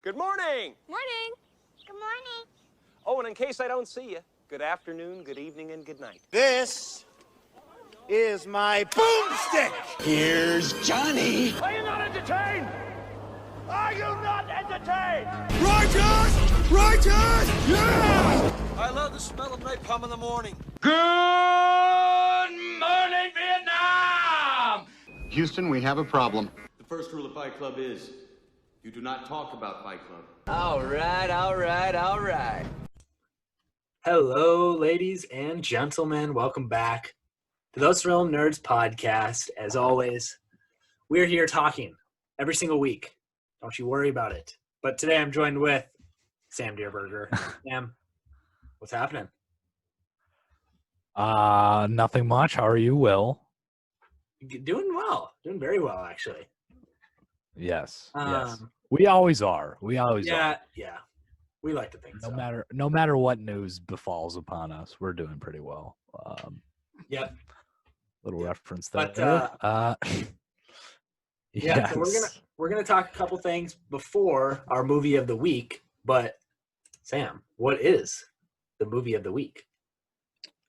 Good morning. Morning. Good morning. Oh, and in case I don't see you, good afternoon, good evening, and good night. This is my boomstick. Here's Johnny. Are you not entertained? Are you not entertained? Righteous! Righteous! Yeah! I love the smell of napalm in the morning. Good morning, Vietnam! Houston, we have a problem. The first rule of Fight Club is you do not talk about Fight Club. All right. Hello, ladies and gentlemen. Welcome back to Those Film Nerds podcast. As always, we're here talking every single week. Don't you worry about it. But today I'm joined with Sam Deerberger. Sam, what's happening? Nothing much. How are you, Will? Doing well. Doing very well, actually. Yes. We always are. We always are. Yeah. We like to think so. No matter what news befalls upon us, we're doing pretty well. Yep. Little reference But, there. Yeah, so we're gonna talk a couple things before our movie of the week. But Sam, what is the movie of the week?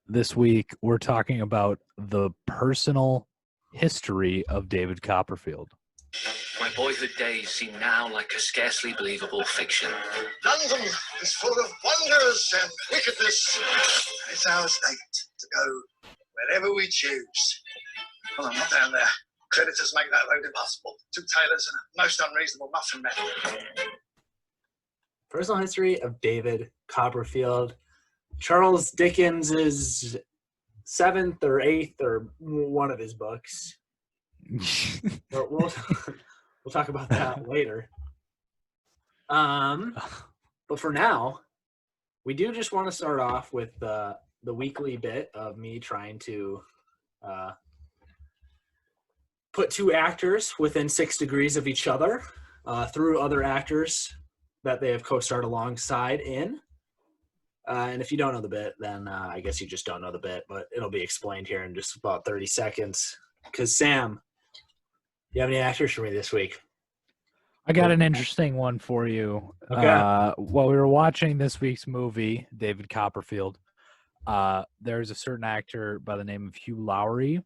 This week we're talking about the personal history of David Copperfield. My boyhood days seem now like a scarcely believable fiction. London is full of wonders and wickedness. It's our state to go wherever we choose. Well, I'm not down there. Creditors make that road impossible. 2 tailors and a most unreasonable muffin man. Personal history of David Copperfield. Charles Dickens' 7th or 8th or one of his books. We'll talk about that later. But for now, we do just want to start off with the weekly bit of me trying to put 2 actors within 6 degrees of each other through other actors that they have co-starred alongside in. And if you don't know the bit, then I guess you just don't know the bit, but it'll be explained here in just about 30 seconds. Because Sam, do you have any actors for me this week? I got an interesting one for you. Okay. While we were watching this week's movie, David Copperfield, there's a certain actor by the name of Hugh Laurie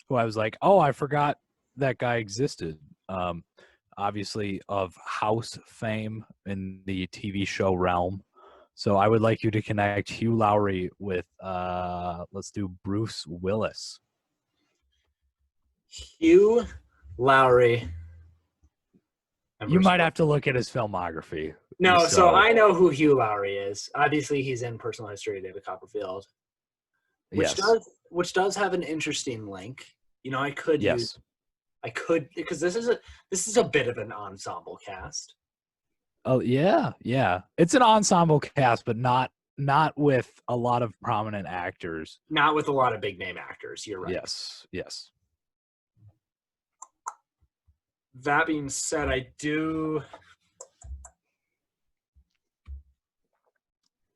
who I was like, oh, I forgot that guy existed. Obviously of House fame in the TV show realm. So I would like you to connect Hugh Laurie with, let's do Bruce Willis. Hugh Laurie. You might have to look at his filmography. No, so I know who Hugh Laurie is. Obviously, he's in Personal History of David Copperfield, which does have an interesting link. You know, I could because this is a bit of an ensemble cast. Oh yeah. It's an ensemble cast, but not with a lot of prominent actors. Not with a lot of big name actors. You're right. Yes. That being said, I'm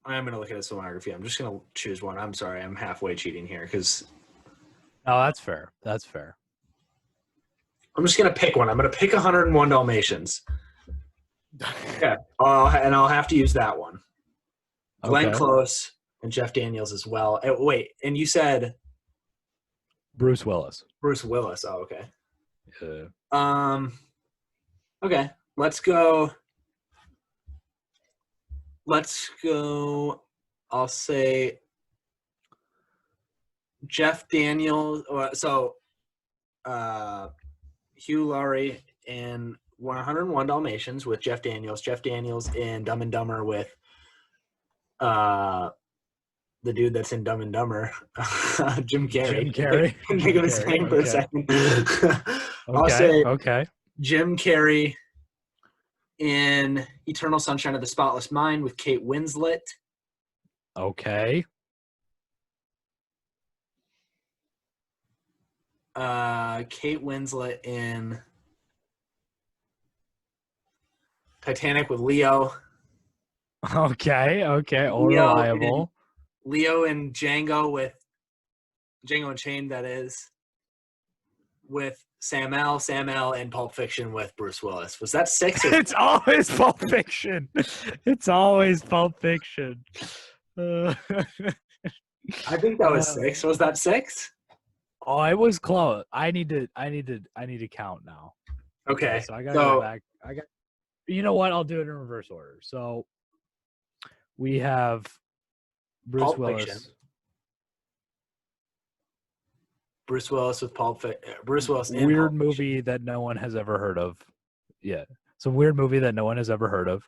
going to look at his filmography. I'm just going to choose one. I'm sorry. I'm halfway cheating here because... Oh, that's fair. I'm just going to pick one. I'm going to pick 101 Dalmatians. Okay. And I'll have to use that one. Glenn Close and Jeff Daniels as well. Wait, and you said... Bruce Willis. Oh, okay. Yeah. Okay, let's go. I'll say Jeff Daniels. Hugh Laurie in 101 Dalmatians with Jeff Daniels. Jeff Daniels in Dumb and Dumber with the dude that's in Dumb and Dumber, Jim Carrey. I'm think of his name for a second. I'll say Jim Carrey in Eternal Sunshine of the Spotless Mind with Kate Winslet. Okay. Kate Winslet in Titanic with Leo. Okay. All reliable. Leo and Django with Django Unchained, that is. with Sam L, and Pulp Fiction with Bruce Willis. Was that 6 or It's always Pulp Fiction. It's always Pulp Fiction. I think that was 6. Was that 6? Oh, it was close. I need to count now. Okay. So I gotta go back. You know what? I'll do it in reverse order. So we have Bruce Pulp Willis. Fiction. Bruce Willis with Bruce Willis. In Weird Pulp movie Fiction. that no one has ever heard of. Yeah. Some weird movie that no one has ever heard of.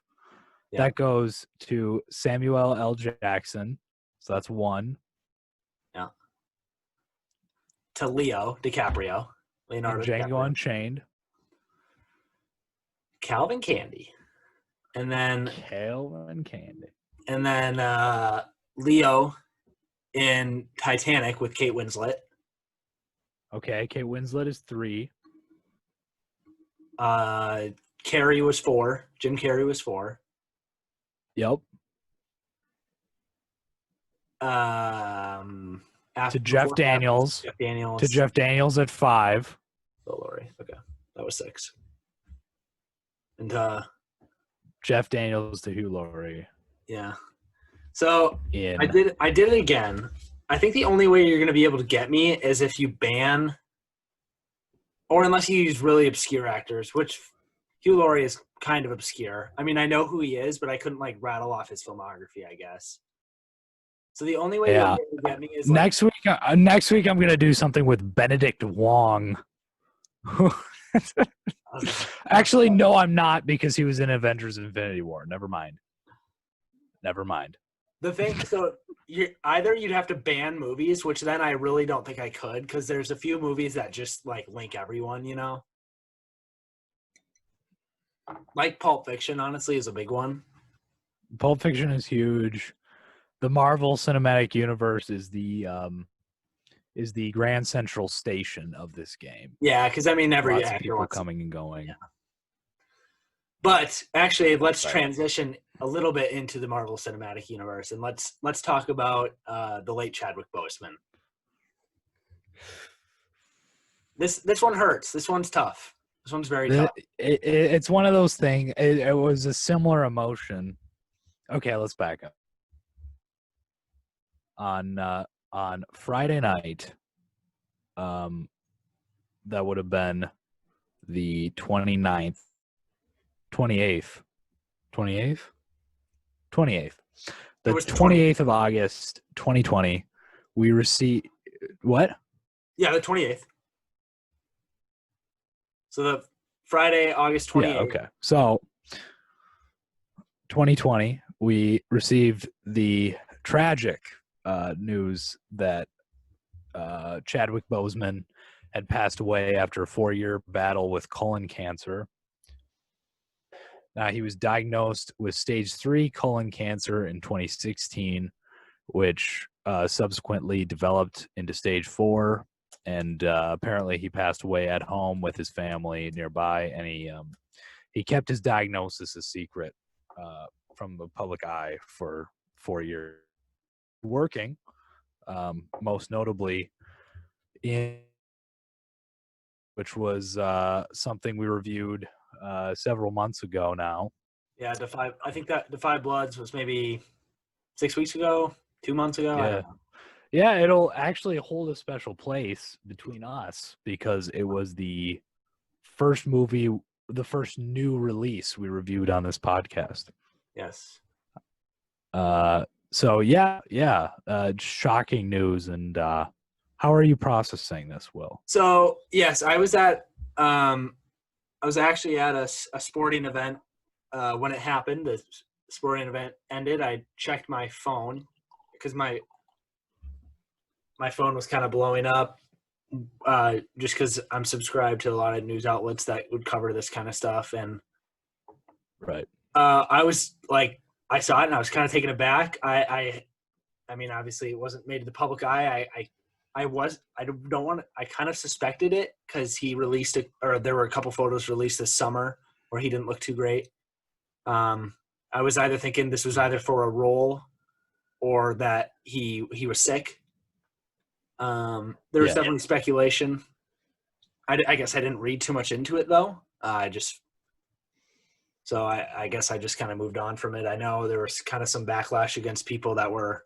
Yeah. That goes to Samuel L. Jackson. So that's 1. Yeah. To Leonardo DiCaprio. Django Unchained. Calvin Candy. And then Calvin Candy. And then Leo in Titanic with Kate Winslet. Okay, Kate Winslet is 3. Carrey was 4. Jim Carrey was 4. Yep. To Jeff Daniels. Jeff Daniels. To Jeff Daniels at 5. Oh, Lori. Okay. That was 6. And Jeff Daniels to Hugh Laurie. yeah. So In I did it again. I think the only way you're going to be able to get me is if you ban, or unless you use really obscure actors, which Hugh Laurie is kind of obscure. I mean, I know who he is, but I couldn't like rattle off his filmography, I guess. So the only way you'll be able to get me is next week. Next week, I'm going to do something with Benedict Wong. Actually, no, I'm not, because he was in Avengers: Infinity War. Never mind. The thing, so you'd have to ban movies, which then I really don't think I could, because there's a few movies that just like link everyone, you know? Like Pulp Fiction, honestly, is a big one. Pulp Fiction is huge. The Marvel Cinematic Universe is the Grand Central Station of this game. Yeah, because I mean, every Lots of actor people wants coming and going. Yeah. But actually, let's transition a little bit into the Marvel Cinematic Universe, and let's talk about the late Chadwick Boseman. This one hurts. This one's tough. This one's very tough. It's one of those things. It was a similar emotion. Okay, let's back up. On Friday night, that would have been the 28th. The 28th of August, 2020, we received what? Yeah, the 28th. So the Friday, August 28th. Yeah, okay. So 2020, we received the tragic news that Chadwick Boseman had passed away after a 4-year battle with colon cancer. Now, he was diagnosed with stage 3 colon cancer in 2016, which subsequently developed into stage 4. And apparently he passed away at home with his family nearby. And he kept his diagnosis a secret from the public eye for 4 years. Working, most notably which was something we reviewed several months ago now. Yeah, I think that The Five Bloods was maybe 6 weeks ago, 2 months ago. I don't know. Yeah, it'll actually hold a special place between us because it was the first movie, the first new release we reviewed on this podcast. Yes. So yeah, shocking news. And how are you processing this, Will? So yes, I was actually at a sporting event when it happened. The sporting event ended. I checked my phone because my phone was kind of blowing up just because I'm subscribed to a lot of news outlets that would cover this kind of stuff. And right, I was like, I saw it and I was kind of taken aback. I mean, obviously it wasn't made to the public eye. I kind of suspected it because he released it, or there were a couple photos released this summer where he didn't look too great. I was either thinking this was either for a role or that he was sick. There was definitely speculation. I guess I didn't read too much into it though. I guess I just kind of moved on from it. I know there was kind of some backlash against people that were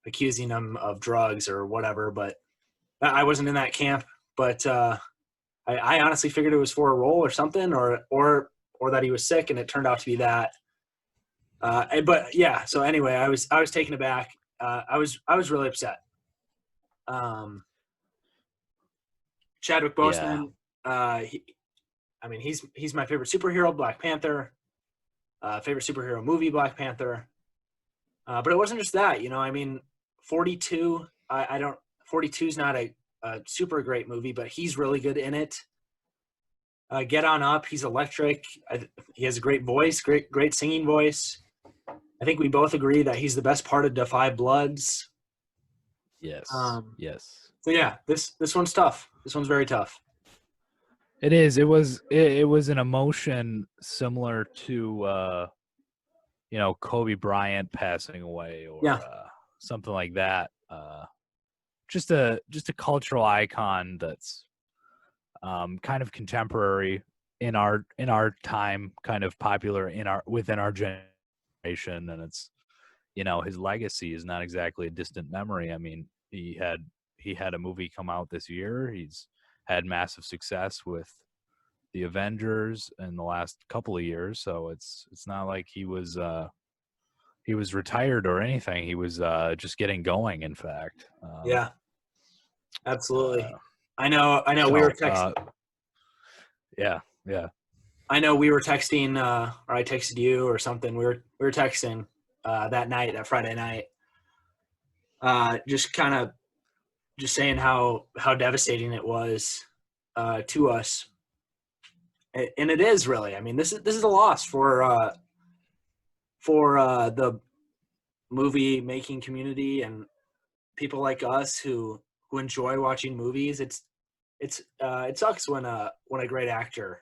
accusing him of drugs or whatever, but I wasn't in that camp. But I honestly figured it was for a role or something, or that he was sick, and it turned out to be that. But yeah. So anyway, I was taken aback. I was really upset. Chadwick Boseman. He's my favorite superhero, Black Panther. Favorite superhero movie, Black Panther. But it wasn't just that, 42. 42 is not a super great movie, but he's really good in it. Get On Up, he's electric. He has a great voice, great singing voice. I think we both agree that he's the best part of Da 5 Bloods. Yes. Yes. So yeah, this one's tough. This one's very tough. It is. It was an emotion similar to Kobe Bryant passing away, or something like that. Just a cultural icon that's kind of contemporary in our time, kind of popular within our generation, and it's his legacy is not exactly a distant memory. I mean, he had a movie come out this year. He's had massive success with the Avengers in the last couple of years, so it's not like he was retired or anything. He was just getting going, in fact. Yeah, absolutely. I know. We were texting. Yeah. I know we were texting, or I texted you or something. We were texting that Friday night, just saying how devastating it was to us, and it is really. I mean, this is a loss for the movie making community and people like us who enjoy watching movies. It sucks when a great actor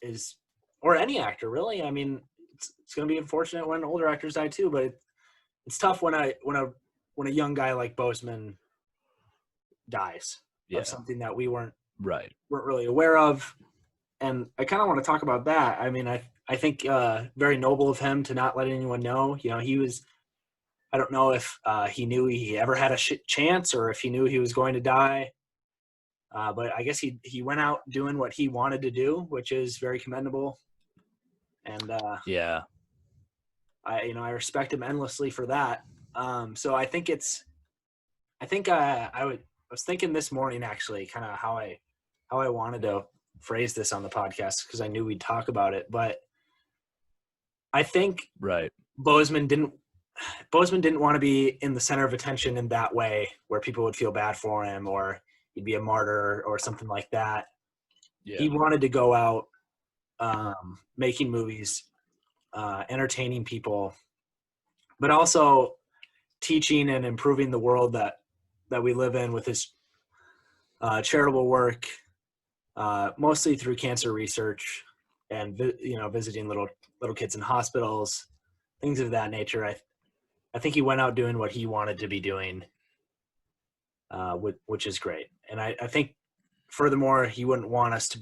is, or any actor really. I mean, it's going to be unfortunate when older actors die too, but it's tough when a young guy like Boseman dies of something that we weren't really aware of. And I kind of want to talk about that. I mean, I think very noble of him to not let anyone know. He was, I don't know if he knew he ever had a chance or if he knew he was going to die. But I guess he went out doing what he wanted to do, which is very commendable. And I respect him endlessly for that. So I think I was thinking this morning actually kind of how I wanted to phrase this on the podcast, because I knew we'd talk about it. But I think Boseman didn't want to be in the center of attention in that way, where people would feel bad for him or he'd be a martyr or something like that. Yeah. He wanted to go out making movies, entertaining people, but also teaching and improving the world that we live in with his charitable work, mostly through cancer research and visiting little kids in hospitals, things of that nature. I think he went out doing what he wanted to be doing, which is great. And I think furthermore, he almost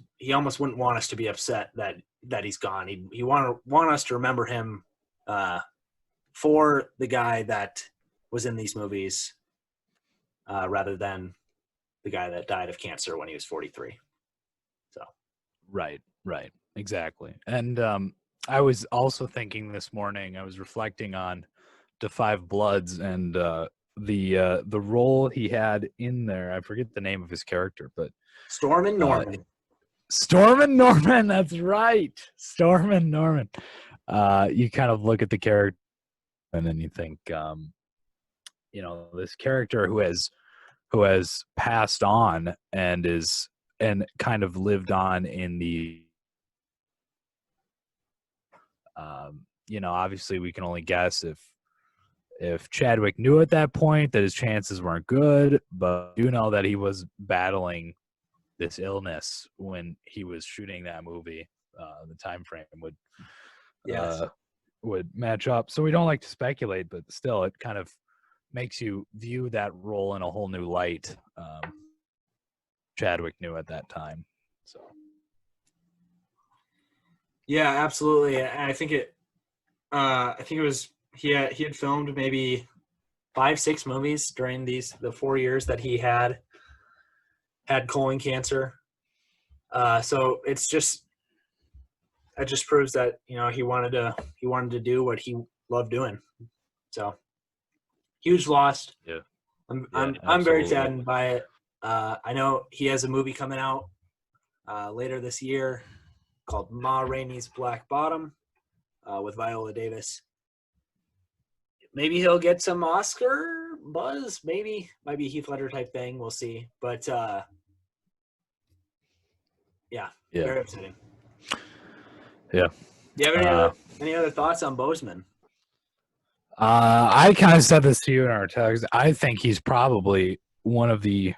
wouldn't want us to be upset that he's gone. He want us to remember him for the guy that was in these movies, rather than the guy that died of cancer when he was 43. So. Right. Exactly. And I was also thinking this morning, I was reflecting on Da 5 Bloods and the role he had in there. I forget the name of his character, but Stormin' Norman. Stormin' Norman, that's right. Stormin' Norman. You kind of look at the character and then you think, this character who has passed on and kind of lived on in the obviously we can only guess if Chadwick knew at that point that his chances weren't good, but I do know that he was battling this illness when he was shooting that movie. The time frame would match up. So we don't like to speculate, but still it kind of makes you view that role in a whole new light. Chadwick knew at that time. So Yeah, absolutely. And I think it was he had filmed maybe 5-6 movies during the 4 years that he had colon cancer. So it just proves that, you know, he wanted to do what he loved doing. So huge loss. yeah, I'm very saddened by it. I know he has a movie coming out later this year called Ma Rainey's Black Bottom with Viola Davis. Maybe he'll get some Oscar buzz. Maybe might be a Heath Ledger type thing. We'll see. But yeah, very upsetting. Yeah. Do you have any other thoughts on Boseman? I kind of said this to you in our text. I think he's probably one of the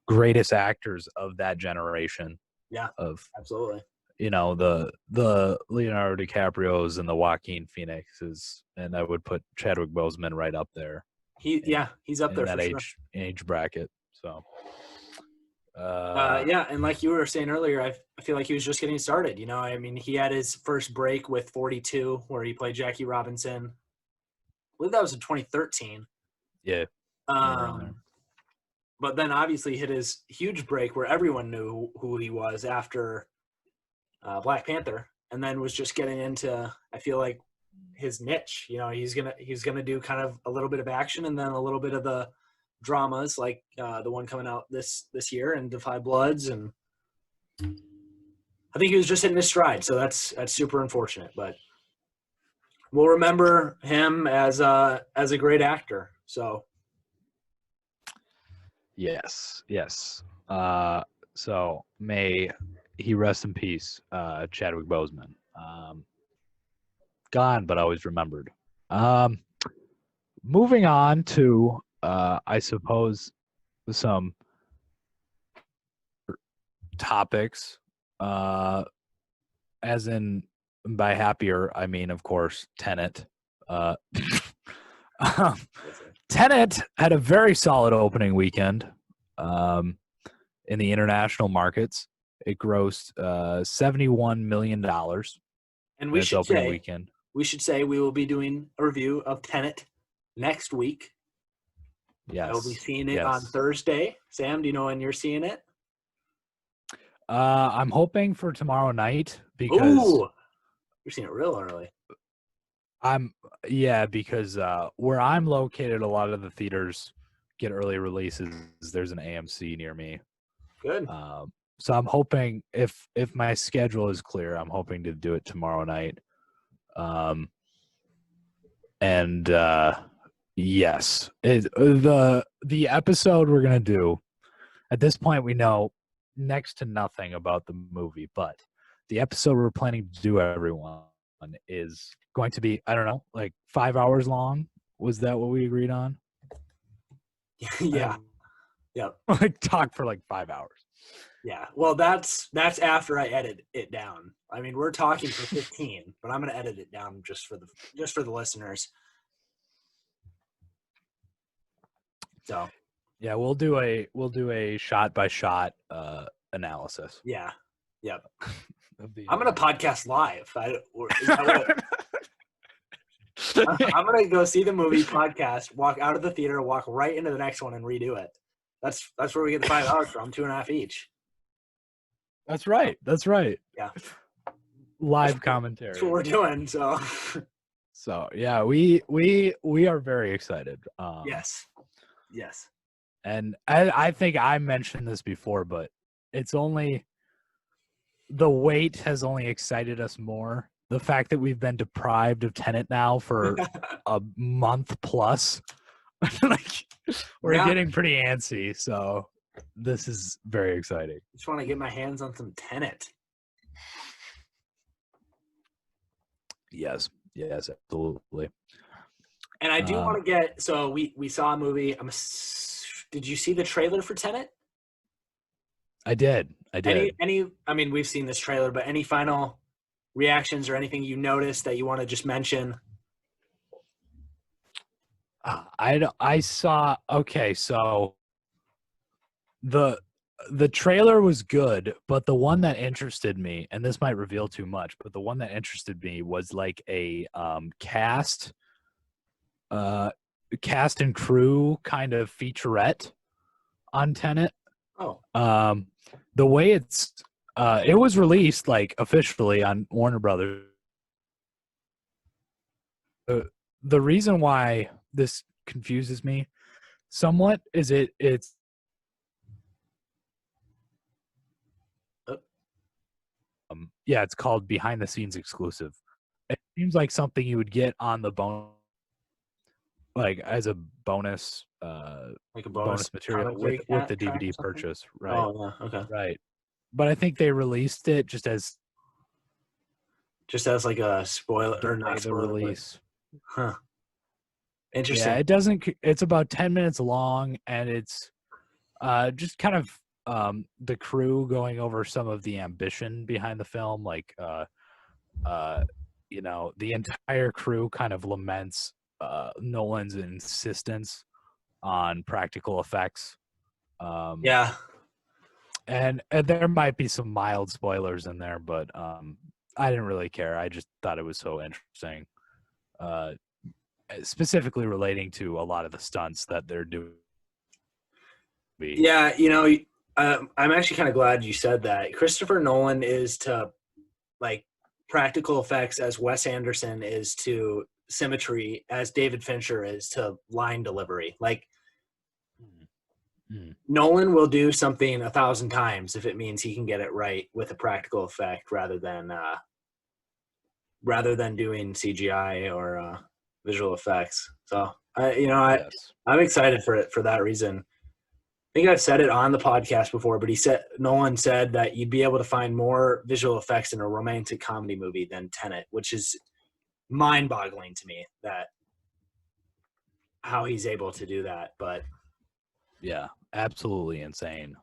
greatest actors of that generation. Yeah, absolutely. You know, the Leonardo DiCaprios and the Joaquin Phoenixes, and I would put Chadwick Boseman right up there. He's up there in that for age bracket. So yeah, and like you were saying earlier, I feel like he was just getting started. You know, I mean, he had his first break with 42, where he played Jackie Robinson. I believe that was in 2013. Yeah. But then obviously hit his huge break where everyone knew who he was after Black Panther, and then was just getting into, I feel like, his niche. You know, he's gonna do kind of a little bit of action and then a little bit of the dramas, like the one coming out this year, and Defy Bloods, and I think he was just hitting his stride. So that's super unfortunate, but we'll remember him as a great actor. So yes. So may he rest in peace, Chadwick Boseman. Gone, but always remembered. Moving on to, I suppose, some topics. As in, by happier, I mean, of course, Tenet. Tenet had a very solid opening weekend in the international markets. It grossed $71 million. And we should say we will be doing a review of Tenet next week. Yes. I will be seeing it on Thursday. Sam, do you know when you're seeing it? I'm hoping for tomorrow night because you're seeing it real early. Because where I'm located, a lot of the theaters get early releases. There's an AMC near me. Good. So I'm hoping if my schedule is clear, I'm hoping to do it tomorrow night. Yes, the episode we're gonna do. At this point, we know next to nothing about the movie, but the episode we're planning to do, everyone, is going to be, I don't know, like 5 hours long. Was that what we agreed on? Yeah. Yep. Like talk for like 5 hours. Yeah. Well, that's after I edit it down. I mean, we're talking for 15, but I'm going to edit it down just for the listeners. So, yeah, we'll do a shot by shot analysis. Yeah. Yep. I'm going to podcast live. I'm going to go see the movie, podcast, walk out of the theater, walk right into the next one and redo it. That's where we get the 5 hours from, 2.5 each. That's right. Yeah. Live commentary. That's what we're doing. So yeah, we are very excited. Yes. And I think I mentioned this before, but it's only the wait has only excited us more. The fact that we've been deprived of Tenet now for a month plus, like we're getting pretty antsy. So this is very exciting. Just want to get my hands on some Tenet. Yes, absolutely. And I do want to get. So we saw a movie. Did you see the trailer for Tenet? I did. Any? I mean, we've seen this trailer, but any final reactions or anything you noticed that you want to just mention? I saw. Okay, so the trailer was good, but the one that interested me, and this might reveal too much, but the one that interested me was like a cast and crew kind of featurette on Tenet. Oh, The way it was released like officially on Warner Brothers. The reason why this confuses me somewhat is it's yeah, it's called Behind the Scenes Exclusive. It seems like something you would get on the like as a bonus like a bonus material with the DVD purchase, right? Oh, yeah, okay. Right. But I think they released it just as like a spoiler or not the spoiler, release. Huh. Interesting. Yeah, it doesn't. It's about 10 minutes long, and it's just kind of the crew going over some of the ambition behind the film. Like, you know, the entire crew kind of laments Nolan's insistence on practical effects. Yeah. And there might be some mild spoilers in there, but I didn't really care. I just thought it was so interesting. Specifically relating to a lot of the stunts that they're doing. Yeah, you know, I'm actually kind of glad you said that. Christopher Nolan is to like practical effects as Wes Anderson is to symmetry, as David Fincher is to line delivery. Like Nolan will do something 1,000 times if it means he can get it right with a practical effect rather than doing CGI or visual effects. So I'm excited for it for that reason. I think I've said it on the podcast before, but Nolan said that you'd be able to find more visual effects in a romantic comedy movie than Tenet, which is mind-boggling to me that how he's able to do that. But yeah, absolutely insane.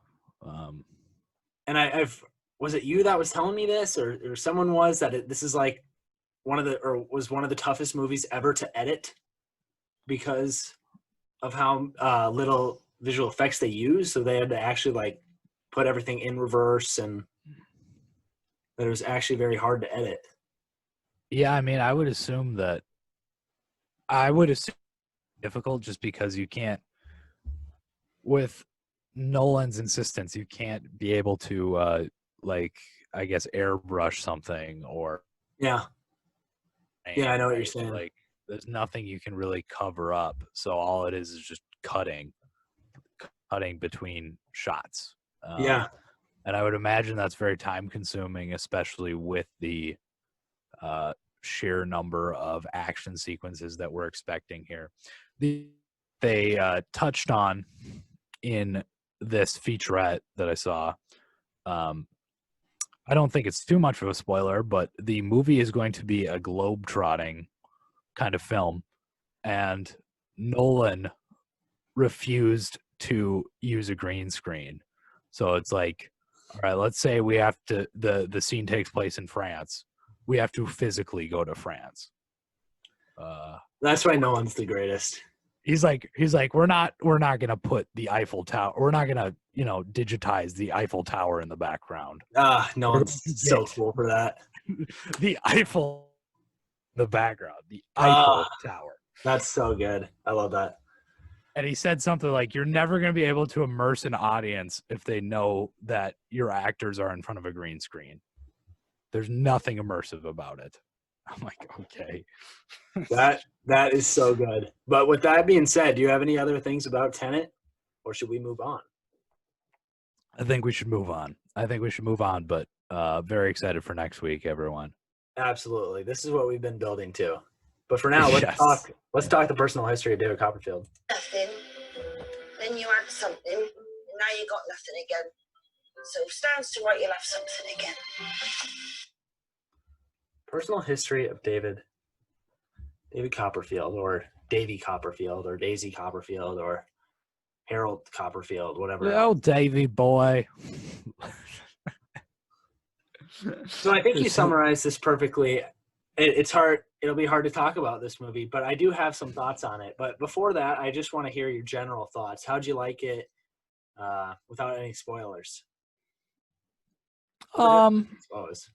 And was it you that was telling me this, or someone was that this is like was one of the toughest movies ever to edit because of how little visual effects they use, so they had to actually like put everything in reverse, and that it was actually very hard to edit. Yeah, I mean, I would assume difficult just because you can't, with Nolan's insistence, you can't be able to like I guess airbrush something or yeah, I know what you're saying. Like there's nothing you can really cover up, so all it is just cutting between shots. Yeah. And I would imagine that's very time consuming, especially with the sheer number of action sequences that we're expecting here. They touched on in this featurette that I saw. I don't think it's too much of a spoiler, but the movie is going to be a globe-trotting kind of film, and Nolan refused to use a green screen. So it's like, all right, let's say we have to the scene takes place in France. We have to physically go to France. That's why Nolan's the greatest. He's like we're not gonna put the Eiffel Tower. We're not gonna digitize the Eiffel Tower in the background. Nolan's so cool for that. The Eiffel, the background, the Eiffel Tower. That's so good. I love that. And he said something like, "You're never gonna be able to immerse an audience if they know that your actors are in front of a green screen. There's nothing immersive about it." I'm like, okay. That is so good. But with that being said, do you have any other things about Tenet, or should we move on? I think we should move on. But very excited for next week, everyone. Absolutely. This is what we've been building to. But for now, let's talk the personal history of David Copperfield. Nothing. Then you had something, and now you got nothing again. So stands to right, you'll have something again. Personal history of David Copperfield, or Davy Copperfield, or Daisy Copperfield, or Harold Copperfield, whatever. Oh, Davy boy. So I think you summarized this perfectly. It's hard. It'll be hard to talk about this movie, but I do have some thoughts on it. But before that, I just want to hear your general thoughts. How'd you like it? without any spoilers? Well, Suppose.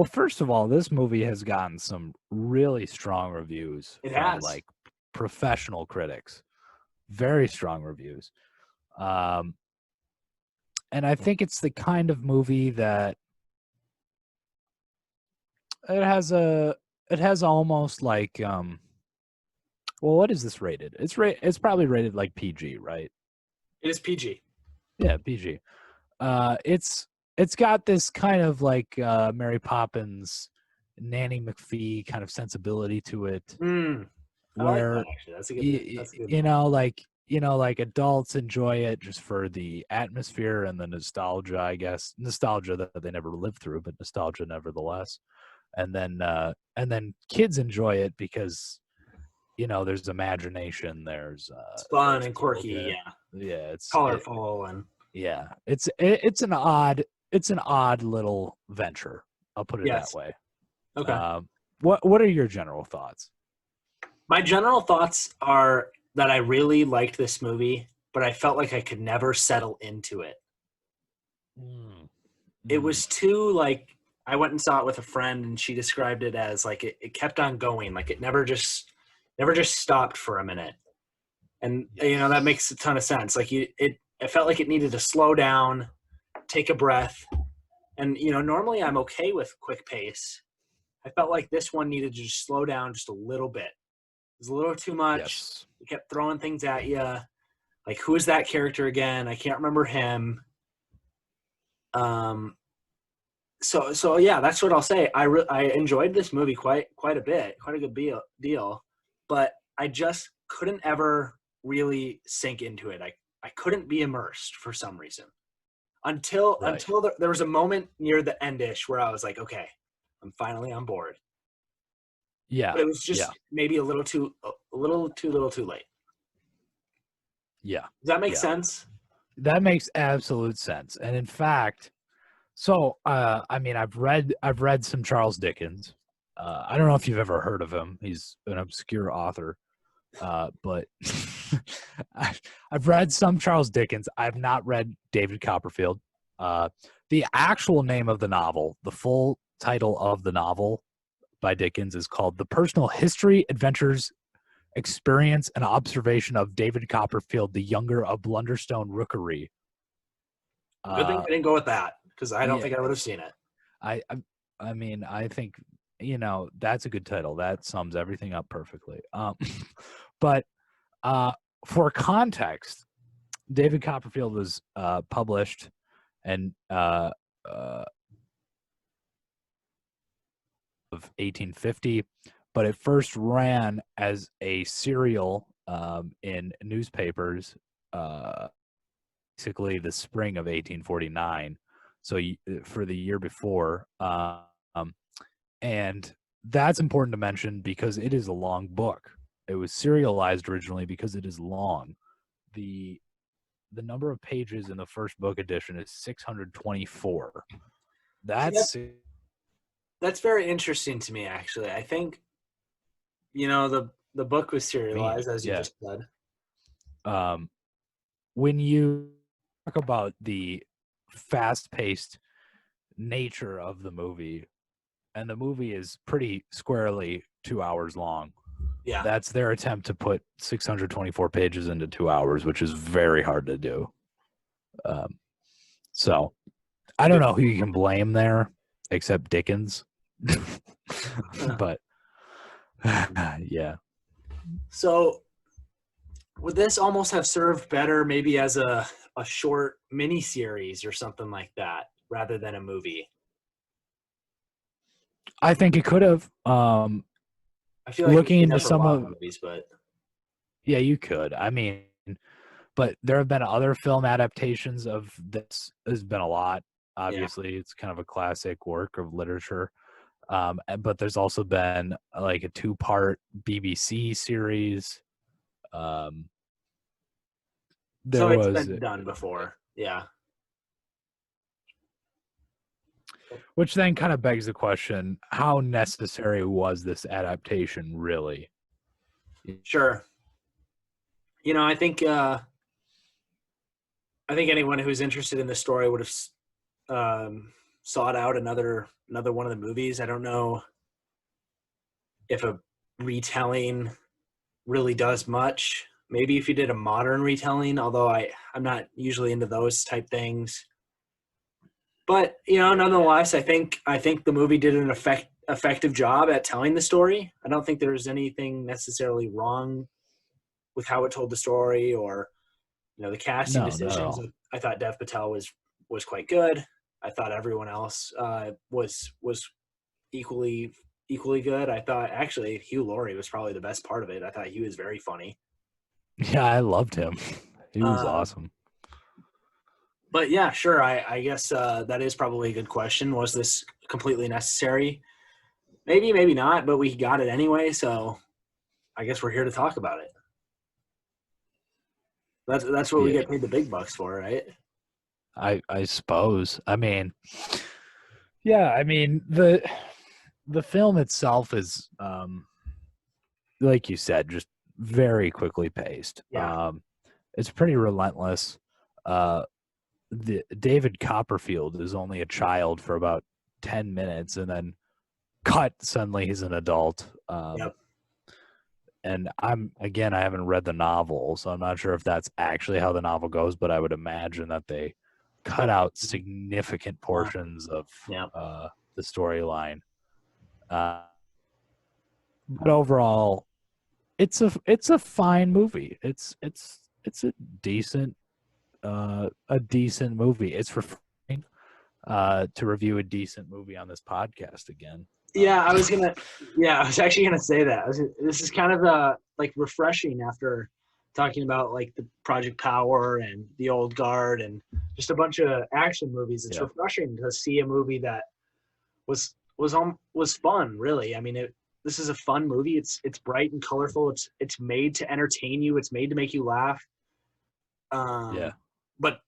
first of all, this movie has gotten some really strong reviews It from has. like professional critics. Very strong reviews. And I think it's the kind of movie that it has almost like well, what is this rated? It's probably rated like PG, right? It is PG. Yeah, PG. It's got this kind of like Mary Poppins, Nanny McPhee kind of sensibility to it, I where like that, actually. That's a good like adults enjoy it just for the atmosphere and the nostalgia, I guess. Nostalgia that they never lived through, but nostalgia nevertheless. And then kids enjoy it because there's imagination, there's it's fun there's and quirky, it's colorful and it's an odd little venture. I'll put it that way. Okay. What are your general thoughts? My general thoughts are that I really liked this movie, but I felt like I could never settle into it. It was too like, I went and saw it with a friend and she described it as like it kept on going, like it never just stopped for a minute. And that makes a ton of sense. Like it felt like it needed to slow down, take a breath. And normally I'm okay with quick pace. I felt like this one needed to just slow down just a little bit. It was a little too much. Yes. It kept throwing things at you. Like, who is that character again? I can't remember him. So yeah, that's what I'll say. I enjoyed this movie quite a bit, quite a good deal, but I just couldn't ever really sink into it. I couldn't be immersed for some reason until there was a moment near the endish where I was like, okay, I'm finally on board. Yeah, but it was just maybe a little too late. Yeah, does that make sense? That makes absolute sense. And in fact, so I mean, I've read some Charles Dickens. I don't know if you've ever heard of him. He's an obscure author, but I've read some Charles Dickens. I've not read David Copperfield. The actual name of the novel, the full title of the novel by Dickens, is called The Personal History, Adventures, Experience, and Observation of David Copperfield the Younger of Blunderstone Rookery. Good thing I didn't go with that, because I don't think I would have seen it. I mean, I think, that's a good title. That sums everything up perfectly. But for context, David Copperfield was published and of 1850, but it first ran as a serial in newspapers basically the spring of 1849, so for the year before, and that's important to mention because it is a long book. It was serialized originally because it is long. The number of pages in the first book edition is 624. That's very interesting to me, actually. I think, the book was serialized, as you just said. When you talk about the fast-paced nature of the movie, and the movie is pretty squarely 2 hours long. Yeah. That's their attempt to put 624 pages into 2 hours, which is very hard to do. So I don't know who you can blame there except Dickens. But yeah. So would this almost have served better maybe as a short mini series or something like that rather than a movie? I think it could have. I feel like looking into some of movies, but yeah, you could. I mean, but there have been other film adaptations of this. There's been a lot. Obviously, it's kind of a classic work of literature. But there's also been like a 2-part BBC series. It's been done before. Yeah. Which then kind of begs the question, how necessary was this adaptation really? Sure. I think I think anyone who's interested in the story would have sought out another one of the movies. I don't know if a retelling really does much. Maybe if you did a modern retelling, although I'm not usually into those type things. But nonetheless, I think the movie did an effective job at telling the story. I don't think there's anything necessarily wrong with how it told the story or the casting decisions. I thought Dev Patel was quite good. I thought everyone else was equally good. I thought actually Hugh Laurie was probably the best part of it. I thought he was very funny. Yeah, I loved him. He was awesome. But yeah, sure. I guess that is probably a good question. Was this completely necessary? Maybe, maybe not, but we got it anyway, so I guess we're here to talk about it. That's what we get paid the big bucks for, right? I suppose. I mean, yeah, I mean the film itself is like you said, just very quickly paced. Yeah. It's pretty relentless. David Copperfield is only a child for about 10 minutes and then suddenly he's an adult. Yep. And I haven't read the novel, so I'm not sure if that's actually how the novel goes, but I would imagine that they cut out significant portions of the storyline. But overall, it's a fine movie. It's a decent movie. It's refreshing to review a decent movie on this podcast again. Yeah, I was actually gonna say that. This is kind of like refreshing after talking about like the Project Power and the Old Guard and just a bunch of action movies. It's refreshing to see a movie that was fun. Really, I mean, this is a fun movie. It's bright and colorful. It's made to entertain you. It's made to make you laugh. But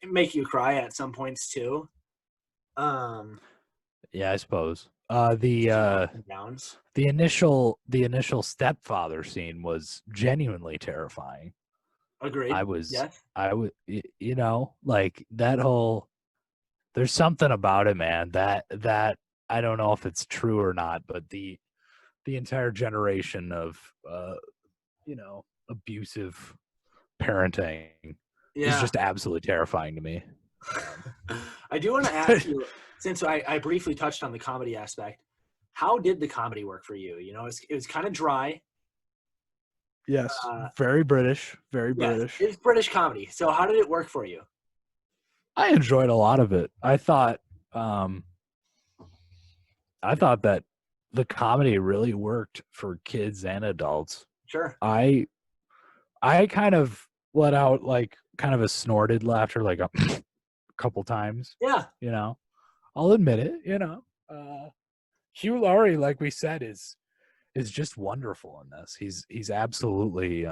make you cry at some points too. Yeah, I suppose. The initial stepfather scene was genuinely terrifying. Agreed. I would, like that whole. There's something about it, man. That I don't know if it's true or not, but the entire generation of abusive parenting is just absolutely terrifying to me. I do want to ask you, since I briefly touched on the comedy aspect, how did the comedy work for you? It was kind of dry. Yes, very British, very British. It's British comedy. So how did it work for you? I enjoyed a lot of it. I thought that the comedy really worked for kids and adults. Sure. I kind of let out like kind of a snorted laughter like a couple times. Yeah. I'll admit it, Hugh Laurie, like we said, is just wonderful in this. He's absolutely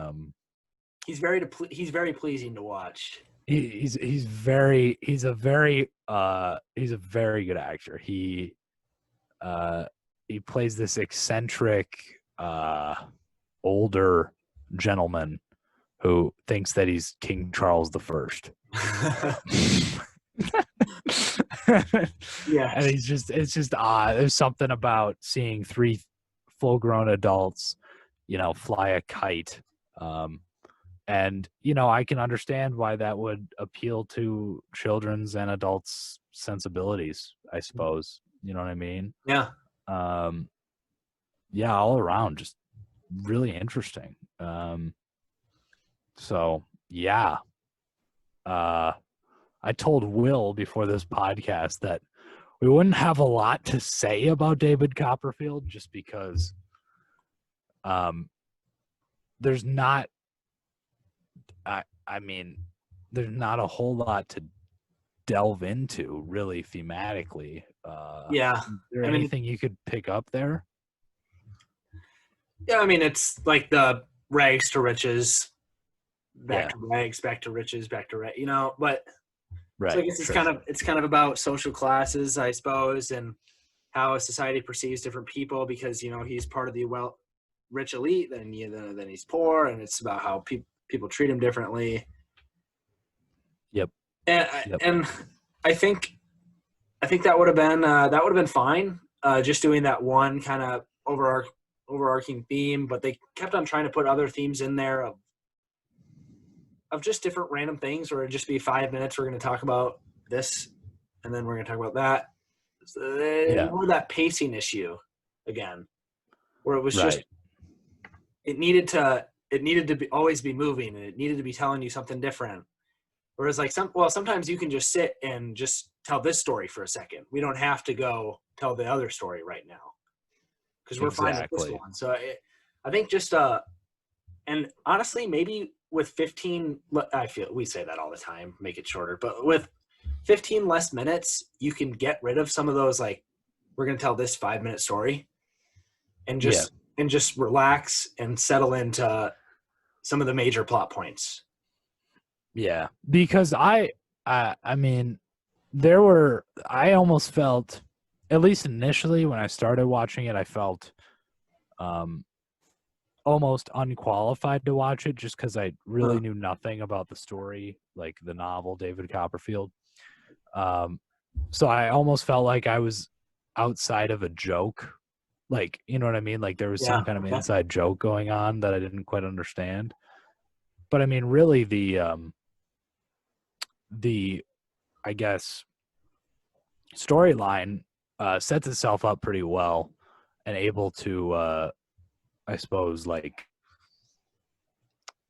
he's very pleasing to watch. He's a very good actor. He plays this eccentric older gentleman who thinks that he's King Charles I. Yeah, and it's just there's something about seeing three full-grown adults, fly a kite, and I can understand why that would appeal to children's and adults' sensibilities. I suppose you know what I mean. Yeah. Yeah, all around, just really interesting. So yeah. I told Will before this podcast that we wouldn't have a lot to say about David Copperfield just because there's not there's not a whole lot to delve into really thematically. Yeah. Is there anything you could pick up there? Yeah, I mean, it's like the rags to riches, back to rags, back to riches, back to but right. So I guess it's kind of about social classes, I suppose, and how a society perceives different people because he's part of the rich elite, then he's poor, and it's about how people treat him differently. Yep. And I think that would have been fine. Just doing that one kind of overarching theme, but they kept on trying to put other themes in there of just different random things, or it'd just be 5 minutes. We're going to talk about this, and then we're going to talk about that. So more that pacing issue again, where it was just it needed to always be moving, and it needed to be telling you something different. Whereas like sometimes you can just sit and just tell this story for a second. We don't have to go tell the other story right now because we're fine with this one. So I think just and honestly, maybe with 15, I feel we say that all the time, make it shorter, but with 15 less minutes, you can get rid of some of those, like, we're going to tell this 5-minute story and just relax and settle into some of the major plot points. Yeah, because I mean, I almost felt, at least initially when I started watching it, I felt almost unqualified to watch it just because I really knew nothing about the story, like the novel David Copperfield. So I almost felt like I was outside of a joke, like, you know what I mean? Like there was some kind of inside joke going on that I didn't quite understand. But I mean, really the I guess storyline sets itself up pretty well and able to I suppose like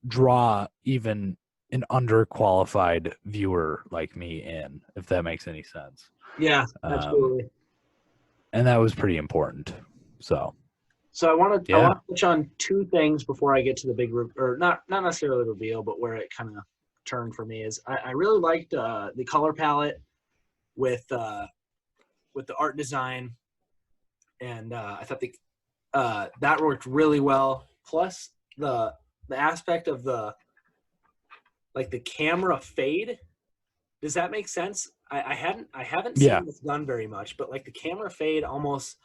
draw even an underqualified viewer like me in, if that makes any sense. Yeah, absolutely. And that was pretty important. So I want to touch on two things before I get to the big or not necessarily reveal, but where it kind of turned for me is I really liked the color palette with the art design, and I thought that worked really well. Plus the aspect of the camera fade. Does that make sense? I haven't seen this done very much, but like the camera fade almost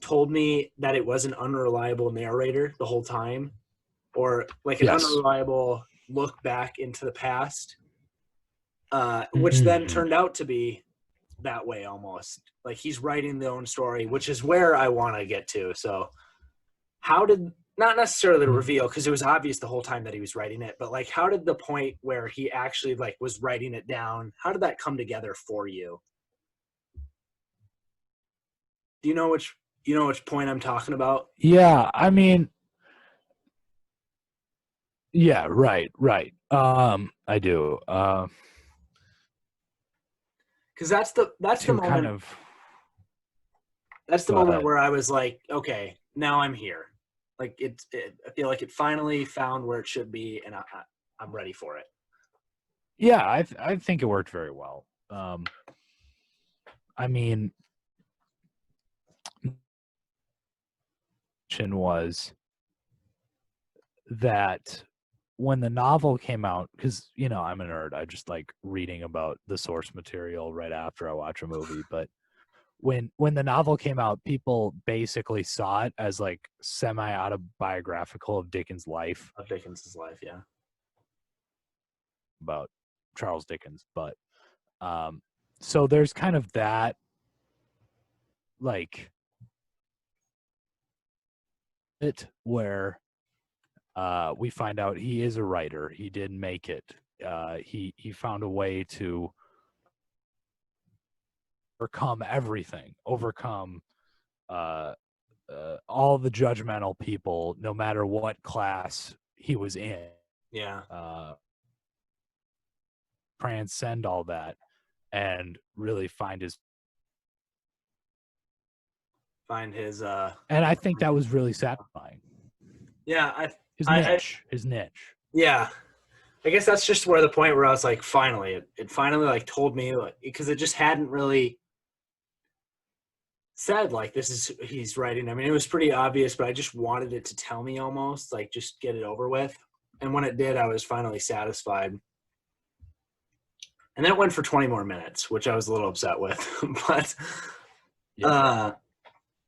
told me that it was an unreliable narrator the whole time, or like an unreliable look back into the past, which then turned out to be that way almost. Like he's writing the own story, which is where I want to get to. So how did, not necessarily the reveal, because it was obvious the whole time that he was writing it, but like how did the point where he actually like was writing it down, how did that come together for you? Do you know which point I'm talking about? Yeah, I mean, yeah, right. I do. Because that's the moment. Kind of, that's the moment where I was like, okay, now I'm here. Like I feel like it finally found where it should be, and I'm ready for it. Yeah, I think it worked very well. I mean, was that when the novel came out, because I'm a nerd, I just like reading about the source material right after I watch a movie, but when the novel came out, people basically saw it as like semi-autobiographical of Dickens' life. Of Dickens' life, yeah. About Charles Dickens, but so there's kind of that, like, it where we find out he is a writer. He did make it. He found a way to overcome everything, overcome all the judgmental people, no matter what class he was in. Yeah. Transcend all that and really find his and I think that was really satisfying. Yeah, his niche. Yeah. I guess that's just where the point where I was like, finally, it finally like told me, like, because it just hadn't really said like this is he's writing. I mean, it was pretty obvious, but I just wanted it to tell me almost, like, just get it over with. And when it did, I was finally satisfied. And then it went for 20 more minutes, which I was a little upset with.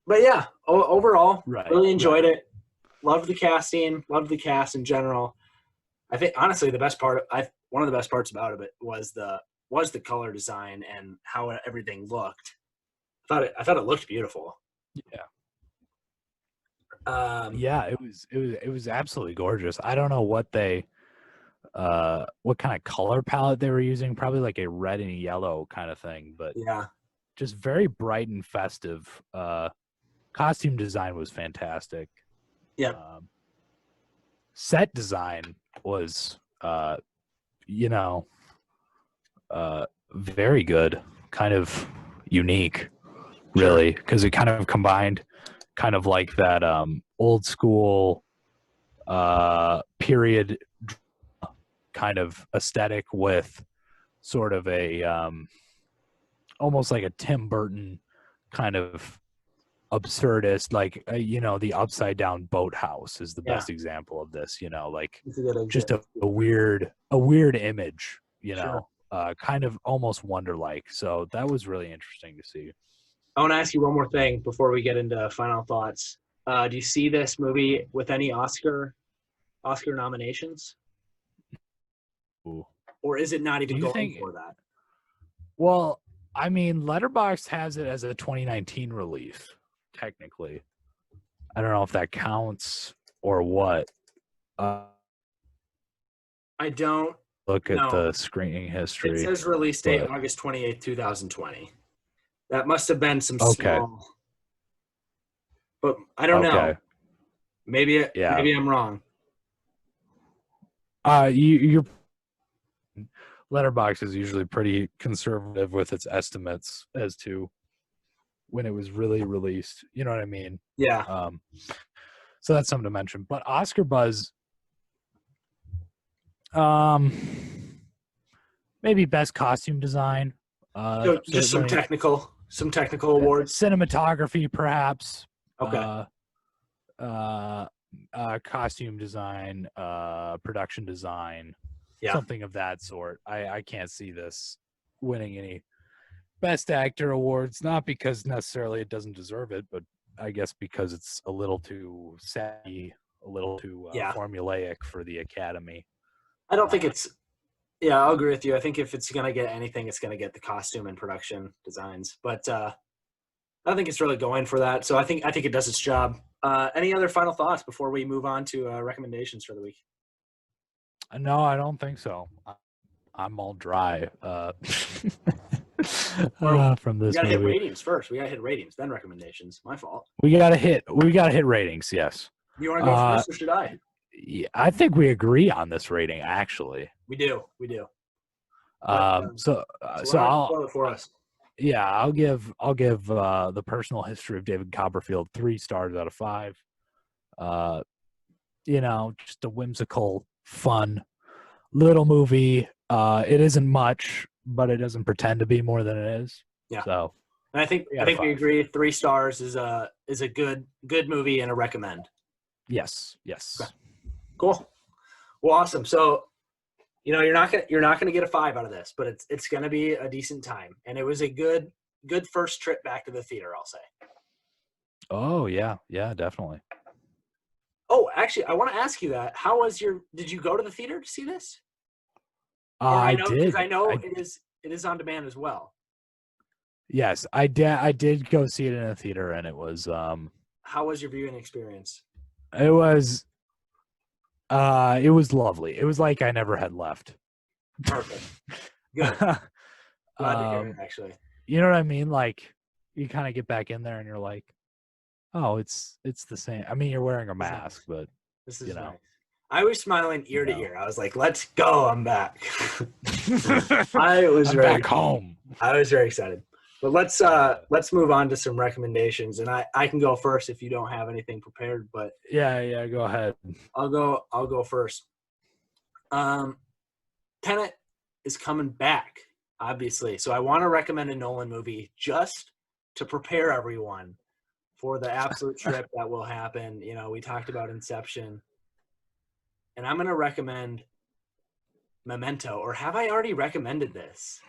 But yeah, overall, really enjoyed it. Loved the casting, loved the cast in general. I think honestly the best part, one of the best parts about it was the color design and how everything looked. I thought it looked beautiful. Yeah. Yeah, it was absolutely gorgeous. I don't know what what kind of color palette they were using, probably like a red and yellow kind of thing, but yeah, just very bright and festive. Costume design was fantastic. Yeah. Set design was very good, kind of unique, really, because it kind of combined kind of like that old school period kind of aesthetic with sort of a almost like a Tim Burton kind of absurdist, like the upside down boathouse is the best example of this. Like just a weird image, kind of almost wonder-like. So that was really interesting to see. I want to ask you one more thing before we get into final thoughts. Do you see this movie with any Oscar nominations? Ooh. Or is it not even going for that? Well, I mean, Letterboxd has it as a 2019 release, technically. I don't know if that counts or what. I don't look at the screening history. It says release date August 28th, 2020. That must have been some small. But I don't know. Maybe I'm wrong. You're Letterboxd is usually pretty conservative with its estimates as to when it was really released. You know what I mean? Yeah. So that's something to mention. But Oscar buzz, maybe best costume design. Just some technical awards. Cinematography, perhaps. Okay. Costume design, production design. Yeah. Something of that sort. I can't see this winning any Best Actor awards, not because necessarily it doesn't deserve it, but I guess because it's a little too savvy, a little too formulaic for the Academy. I don't think it's – I'll agree with you. I think if it's going to get anything, it's going to get the costume and production designs. But I don't think it's really going for that. So I think it does its job. Any other final thoughts before we move on to recommendations for the week? No, I don't think so. I'm all dry from this movie. We gotta hit ratings first. We gotta hit ratings, then recommendations. My fault. We gotta hit ratings. Yes. You want to go first, or should I? Yeah, I think we agree on this rating. Actually, we do. So I'll spoil it for us. Yeah, I'll give the personal history of David Copperfield 3 stars out of 5. Just a whimsical, fun little movie. It isn't much, but it doesn't pretend to be more than it is. Yeah. So, and I think we agree 3 stars is a good movie and a recommend. Yes. Okay. Cool. Well, awesome. So, you're not gonna get a 5 out of this, but it's gonna be a decent time, and it was a good first trip back to the theater, I'll say. Oh yeah, definitely. Oh, actually, I want to ask you that. How was did you go to the theater to see this? I did. Because I know it is on demand as well. Yes, I did go see it in a theater, and it was. How was your viewing experience? It was lovely. It was like I never had left. Perfect. Good. Glad to hear it, actually. You know what I mean? Like, you kind of get back in there, and you're like, oh, it's the same. I mean, you're wearing a mask, but this is nice. I was smiling ear to ear. I was like, let's go. I'm back. I'm back home. I was very excited. But let's move on to some recommendations. And I can go first if you don't have anything prepared. But yeah, go ahead. I'll go first. Tenet is coming back, obviously. So I want to recommend a Nolan movie just to prepare everyone for the absolute trip that will happen. We talked about Inception. And I'm going to recommend Memento. Or have I already recommended this?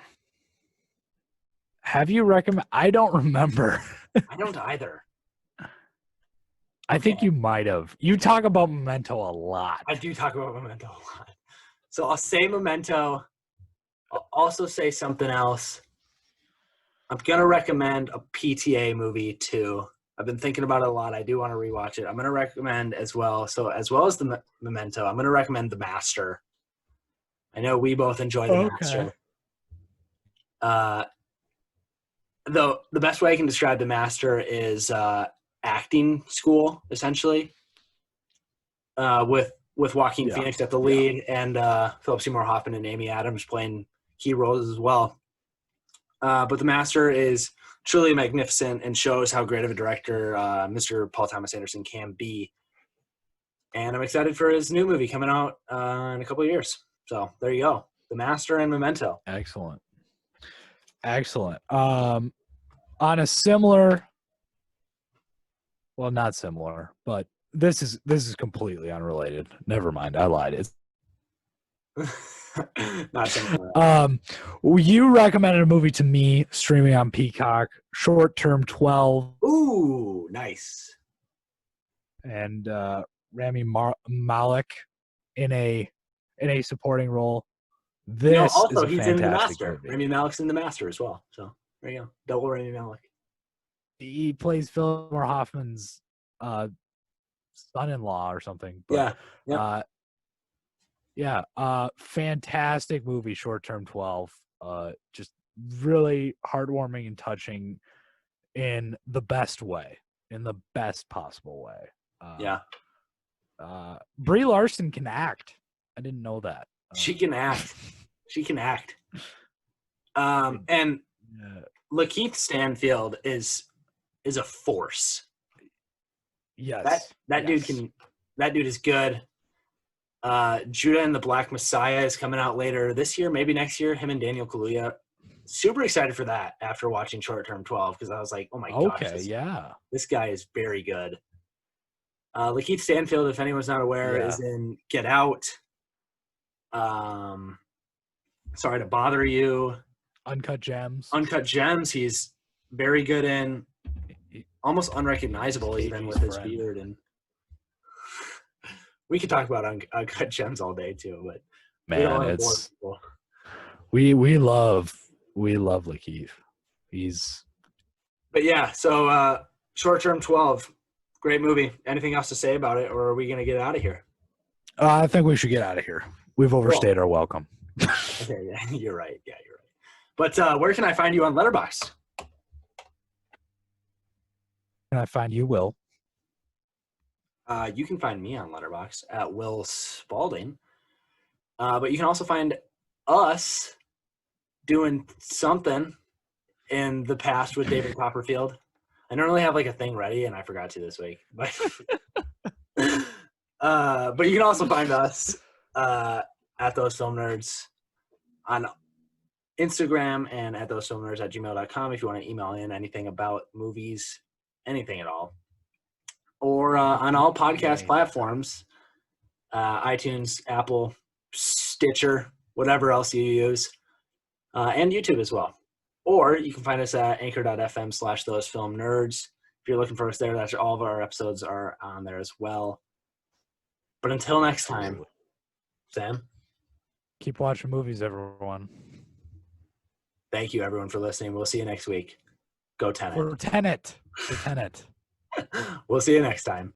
Have you recommended? I don't remember. I don't either. I think you might have. You talk about Memento a lot. I do talk about Memento a lot. So I'll say Memento. I'll also say something else. I'm going to recommend a PTA movie too. I've been thinking about it a lot. I do want to rewatch it. I'm going to recommend as well. So as well as the Memento, I'm going to recommend The Master. I know we both enjoy The Master. Though the best way I can describe The Master is acting school, essentially, with Joaquin Phoenix at the lead and Philip Seymour Hoffman and Amy Adams playing key roles as well. But The Master is truly magnificent and shows how great of a director Mr. Paul Thomas Anderson can be. And I'm excited for his new movie coming out in a couple of years. So there you go. The Master and Memento. Excellent. On a similar, well, not similar, but this is completely unrelated. Never mind. I lied. It's not similar. You recommended a movie to me streaming on Peacock, Short Term 12. Ooh, nice. And Rami Malek in a supporting role. This also, is a he's fantastic in The Master. movie. Rami Malek's in The Master as well. So there you go. Double Rami Malek. He plays Philip Seymour Hoffman's son-in-law or something. But, fantastic movie, Short Term 12. Just really heartwarming and touching in the best way, in the best possible way. Brie Larson can act. I didn't know that. She can act. And Lakeith Stanfield is a force. Yes. That dude is good. Judah and the Black Messiah is coming out later this year, maybe next year. Him and Daniel Kaluuya. Super excited for that after watching Short Term 12 because I was like, oh my gosh. This guy is very good. Lakeith Stanfield, if anyone's not aware, is in Get Out. Sorry to Bother You. Uncut Gems. He's very good in. Almost unrecognizable even with his beard. And we could talk about Uncut Gems all day too, but man, it's we love Lakeith. But yeah, so Short Term 12, great movie. Anything else to say about it, or are we gonna get out of here? I think we should get out of here. We've overstayed our welcome. Okay, yeah, you're right. But where can I find you on Letterboxd? Can I find you, Will? You can find me on Letterboxd at Will Spalding. But you can also find us doing something in the past with David Copperfield. I normally have like a thing ready, and I forgot to this week. But but you can also find us at Those Film Nerds on Instagram and at thosefilmnerds@gmail.com if you want to email in anything about movies, anything at all. Or on all podcast platforms, iTunes, Apple, Stitcher, whatever else you use, and YouTube as well. Or you can find us at anchor.fm/thosefilmnerds. If you're looking for us there, that's all of our episodes are on there as well. But until next time, Sam. Keep watching movies, everyone. Thank you, everyone, for listening. We'll see you next week. Go Tenet. For Tenet. We'll see you next time.